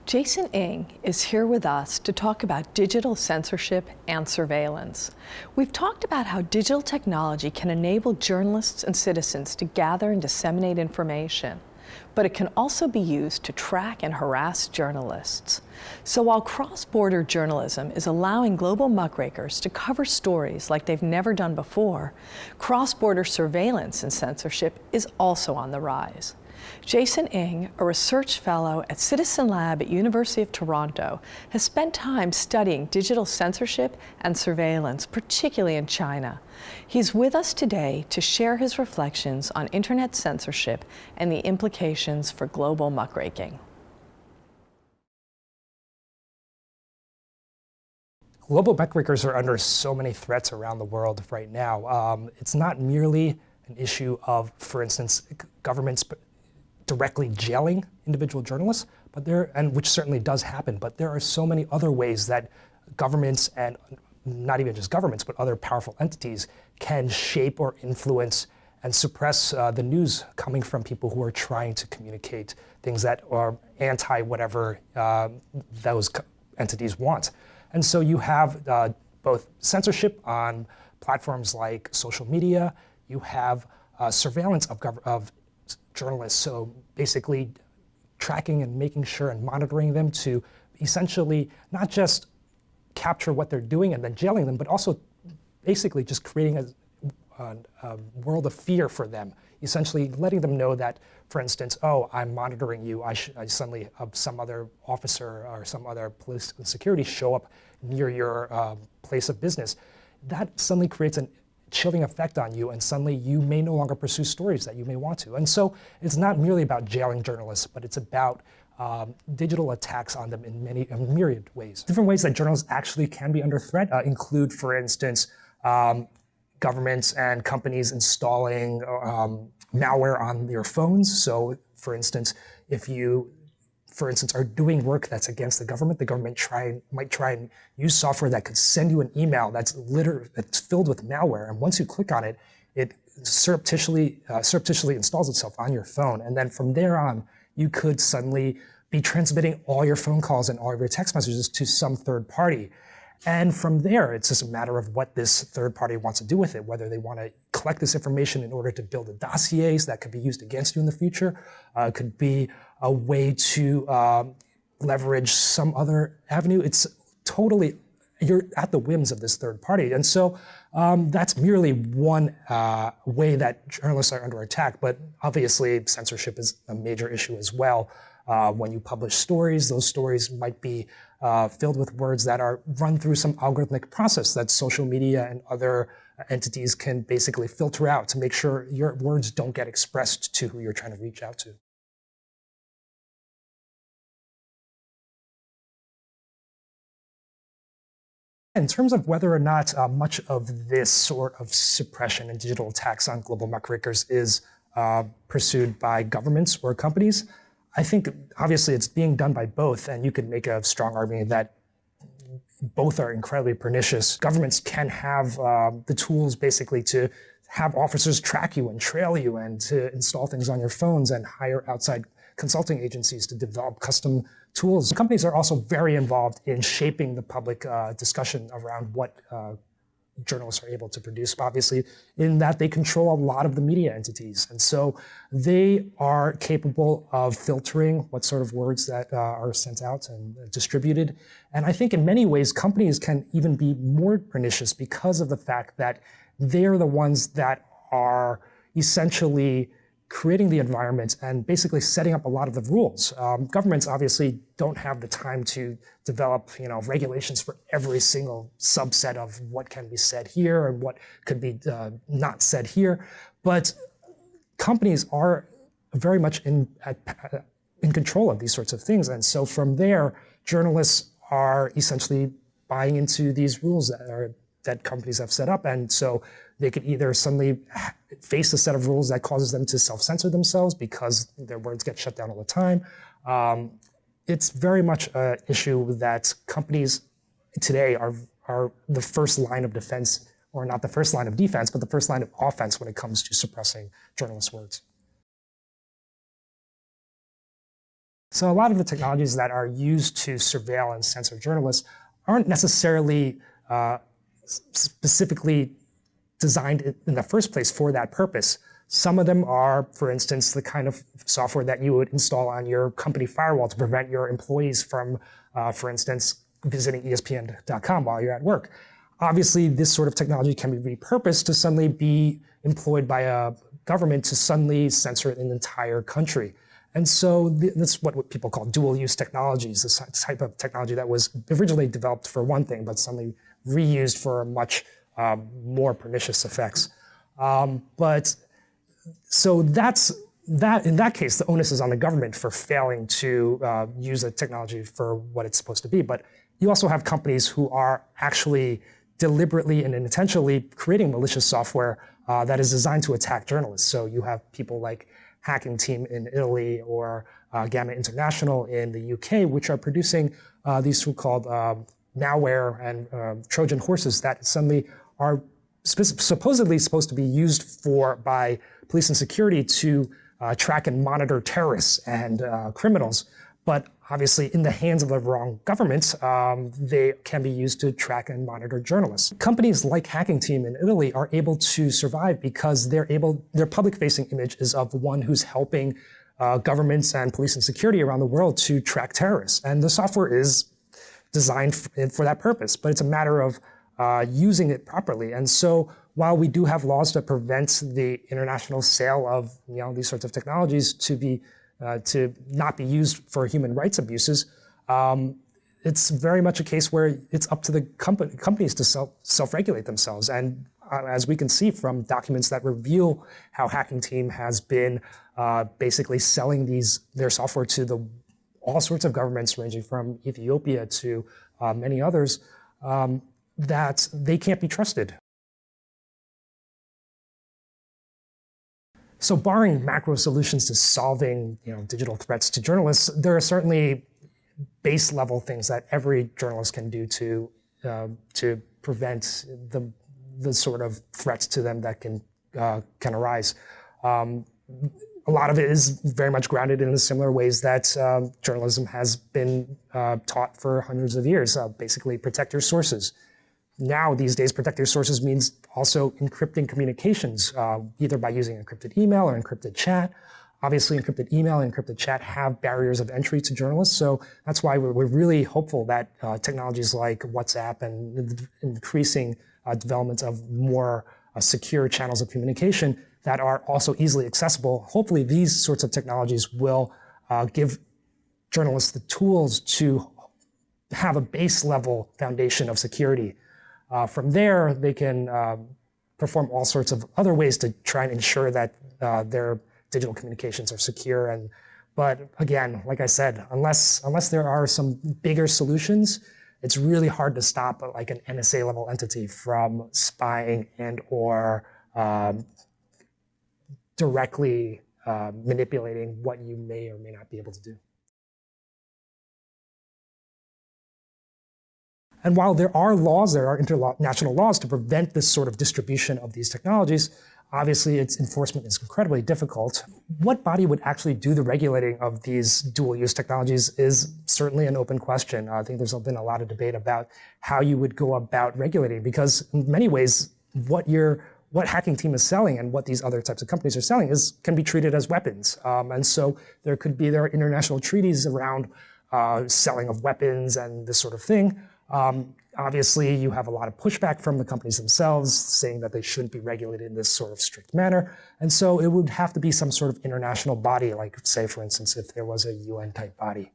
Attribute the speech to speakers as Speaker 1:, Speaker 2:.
Speaker 1: Jason Ng is here with us to talk about digital censorship and surveillance. We've talked about how digital technology can enable journalists and citizens to gather and disseminate information, but it can also be used to track and harass journalists. So while cross-border journalism is allowing global muckrakers to cover stories like they've never done before, cross-border surveillance and censorship is also on the rise. Jason Ng, a research fellow at Citizen Lab at University of Toronto, has spent time studying digital censorship and surveillance, particularly in China. He's with us today to share his reflections on internet censorship and the implications for global muckraking.
Speaker 2: Global muckrakers are under so many threats around the world right now. It's not merely an issue of, for instance, governments directly jailing individual journalists, which certainly does happen, but there are so many other ways that governments, and not even just governments, but other powerful entities, can shape or influence and suppress the news coming from people who are trying to communicate things that are anti-whatever those entities want. And so you have both censorship on platforms like social media, you have surveillance of journalists, so basically tracking and making sure and monitoring them to essentially not just capture what they're doing and then jailing them, but also basically just creating a world of fear for them, essentially letting them know that, for instance, oh, I'm monitoring you, I suddenly have some other officer or some other police and security show up near your place of business. That suddenly creates a chilling effect on you, and suddenly you may no longer pursue stories that you may want to. And so it's not merely about jailing journalists, but it's about digital attacks on them in myriad ways. Different ways that journalists actually can be under threat include, for instance, governments and companies installing malware on your phones. So, for instance, if you, are doing work that's against the government might try and use software that could send you an email that's filled with malware. And once you click on it, it surreptitiously installs itself on your phone. And then from there on, you could suddenly be transmitting all your phone calls and all of your text messages to some third party. And from there, it's just a matter of what this third party wants to do with it, whether they want to collect this information in order to build a dossiers that could be used against you in the future. It could be a way to leverage some other avenue. It's totally, you're at the whims of this third party. And so that's merely one way that journalists are under attack. But obviously, censorship is a major issue as well. When you publish stories, those stories might be filled with words that are run through some algorithmic process that social media and other entities can basically filter out to make sure your words don't get expressed to who you're trying to reach out to. In terms of whether or not much of this sort of suppression and digital attacks on global muckrakers is pursued by governments or companies, I think obviously it's being done by both, and you could make a strong argument that both are incredibly pernicious. Governments can have the tools basically to have officers track you and trail you and to install things on your phones and hire outside consulting agencies to develop custom tools. Companies are also very involved in shaping the public discussion around what journalists are able to produce, obviously, in that they control a lot of the media entities. And so they are capable of filtering what sort of words that are sent out and distributed. And I think in many ways, companies can even be more pernicious because of the fact that they're the ones that are essentially creating the environment and basically setting up a lot of the rules. Governments obviously don't have the time to develop, regulations for every single subset of what can be said here and what could be not said here. But companies are very much in control of these sorts of things. And so from there, journalists are essentially buying into these rules that companies have set up. And so they could either suddenly face a set of rules that causes them to self-censor themselves because their words get shut down all the time. It's very much an issue that companies today are the first line of defense, or not the first line of defense, but the first line of offense when it comes to suppressing journalists' words. So a lot of the technologies that are used to surveil and censor journalists aren't necessarily specifically designed in the first place for that purpose. Some of them are, for instance, the kind of software that you would install on your company firewall to prevent your employees from, for instance, visiting ESPN.com while you're at work. Obviously, this sort of technology can be repurposed to suddenly be employed by a government to suddenly censor an entire country. And so that's what people call dual-use technologies, this type of technology that was originally developed for one thing, but suddenly reused for much more pernicious effects. So in that case, the onus is on the government for failing to use a technology for what it's supposed to be. But you also have companies who are actually deliberately and intentionally creating malicious software that is designed to attack journalists. So you have people like Hacking Team in Italy or Gamma International in the UK, which are producing these so-called malware and Trojan horses that suddenly are supposedly supposed to be used by police and security to track and monitor terrorists and criminals. But obviously, in the hands of the wrong government, they can be used to track and monitor journalists. Companies like Hacking Team in Italy are able to survive because their public-facing image is of one who's helping governments and police and security around the world to track terrorists. And the software is designed for that purpose, but it's a matter of using it properly. And so while we do have laws that prevent the international sale of these sorts of technologies to not be used for human rights abuses, it's very much a case where it's up to the companies to self-regulate themselves. And as we can see from documents that reveal how Hacking Team has been basically selling their software to all sorts of governments, ranging from Ethiopia to many others, that they can't be trusted. So barring macro solutions to solving digital threats to journalists, there are certainly base level things that every journalist can do to prevent the sort of threats to them that can arise. A lot of it is very much grounded in the similar ways that journalism has been taught for hundreds of years. Basically, protect your sources. Now, these days, protect your sources means also encrypting communications, either by using encrypted email or encrypted chat. Obviously, encrypted email and encrypted chat have barriers of entry to journalists, so that's why we're really hopeful that technologies like WhatsApp and the increasing development of more secure channels of communication that are also easily accessible, hopefully these sorts of technologies will give journalists the tools to have a base level foundation of security. From there, they can perform all sorts of other ways to try and ensure that their digital communications are secure. But again, like I said, unless there are some bigger solutions, it's really hard to stop like an NSA level entity from spying and or directly manipulating what you may or may not be able to do. And while there are laws, there are international laws to prevent this sort of distribution of these technologies, obviously its enforcement is incredibly difficult. What body would actually do the regulating of these dual-use technologies is certainly an open question. I think there's been a lot of debate about how you would go about regulating, because in many ways, what Hacking Team is selling and what these other types of companies are selling can be treated as weapons. And so there are international treaties around selling of weapons and this sort of thing. Obviously, you have a lot of pushback from the companies themselves saying that they shouldn't be regulated in this sort of strict manner. And so it would have to be some sort of international body, like say, for instance, if there was a UN-type body.